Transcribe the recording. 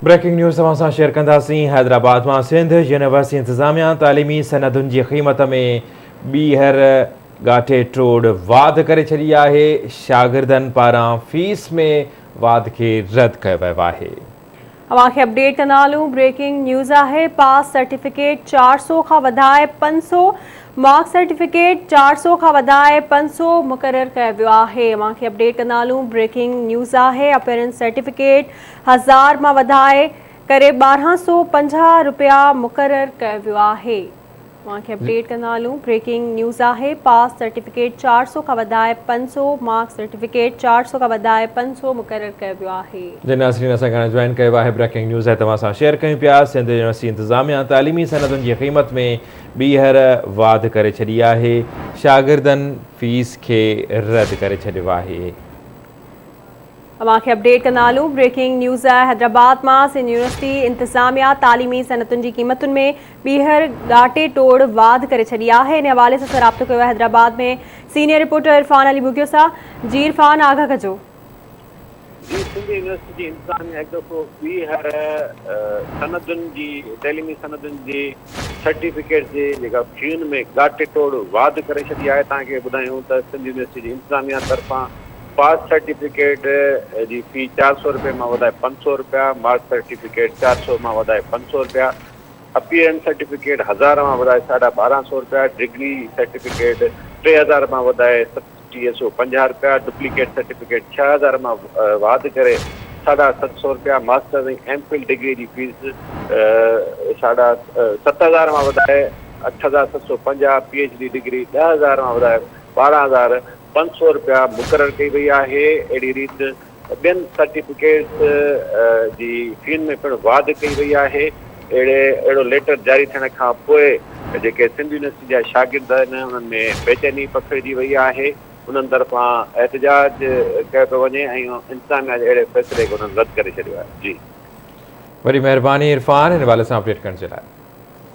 Breaking news तव्हां सां share कंदासीं। हैदराबाद में सिंध यूनिवर्सिटी इंतज़ामिया तालीमी सनदुनि जी क़ीमत में ॿीहर ॻाठे टोड़ वाध करे छॾी आहे। शागिर्दनि पारां फीस में वाध खे रद्द कयो वियो आहे। अवांखे अपडेट कंदा हलूं। ब्रेकिंग न्यूज़ आहे। पास सर्टिफिकेट 400 खां वधाए 500, मार्क्स सर्टिफिकेट 400 खां वधाए 500 मुक़रर कयो वियो आहे। अवांखे अपडेट कंदा हलूं। ब्रेकिंग न्यूज़ आहे। अपीयरेंस सर्टिफिकेट 1000 मां वधाए करे 1250 रुपया मुक़रर कयो वियो आहे। अवांखे अपडेट कंदा हलूं। ब्रेकिंग न्यूज़ आहे। पास सर्टिफिकेट 400 खां वधाए 500, मार्क्स सर्टिफिकेट 400 खां वधाए 500 मुक़रर कयो वियो आहे। जिन नाज़रीन असां सां जॉइन कयो आहे। ब्रेकिंग न्यूज़ आहे तव्हां सां शेयर कयूं पिया। सिंध यूनिवर्सिटी इंतज़ामिया तालीमी सनदुनि जी क़ीमत में ॿीहर वाध करे छॾी आहे। शागिर्दनि फीस खे रद्द करे छॾियो आहे। अवांखे अपडेट कंदा हलूं। ब्रेकिंग न्यूज़ आहे। हैदराबाद में सिंध यूनिवर्सिटी इंतज़ामिया तालीमी सनतुनि जी क़ीमतुनि में ॿीहर ॻाटे टोड़ वाध करे छॾी आहे। इन हवाले सां राब्तो कयो आहे हैदराबाद में सीनियर रिपोर्टर इरफान अली बुगियो सां। जी इरफान, आगाह कजो। जी, सिंध यूनिवर्सिटी जी इंतज़ामिया हिकु दफ़ो ॿीहर सनदुनि जी तइलीमी सनदुनि जी सर्टिफिकेट जे जेका फीन में ॻाटे टोड़ वाध करे छॾी आहे। तव्हांखे ॿुधायूं त सिंध यूनिवर्सिटी जी इंतज़ामिया तरफ़ां पास सर्टिफिकेट जी फी 400 रुपये में वधाए 500 रुपया, मार्क्स सर्टिफिकेट 400 में वधाए 500 रुपया, अपीयरेंस सर्टिफिकेट 1000 में वधाए 1250 रुपया, डिग्री सर्टिफिकेट 3000 में वधाए 3750 रुपया, डुप्लीकेट सर्टिफिकेट 6000 में वाध करे 750 रुपया, मास्टर ऐं एमफिल डिग्री की फीस 7000 में वधाए 8750, PhD डिग्री 10000 में वधाए 12500 रुपया मुक़रर कई वही है। अड़ी रीत ॿियनि सर्टिफिकेट्स जी फीन में पिणु वाध कई वही है। अड़ो लेटर जारी थियण खां पोइ जेके सिंध यूनिवर्सिटी जा शागिर्द आहिनि उन्हनि में बेचैनी पखिड़िजी वई आहे। उन्हनि तरफ़ां एहतजाज कयो पियो वञे ऐं इंतज़ामिया जे अहिड़े फ़ैसिले खे उन्हनि रद्द करे छॾियो आहे। जी, वरी महिरबानी इरफान हिन हवाले सां अपडेट करण जे लाइ।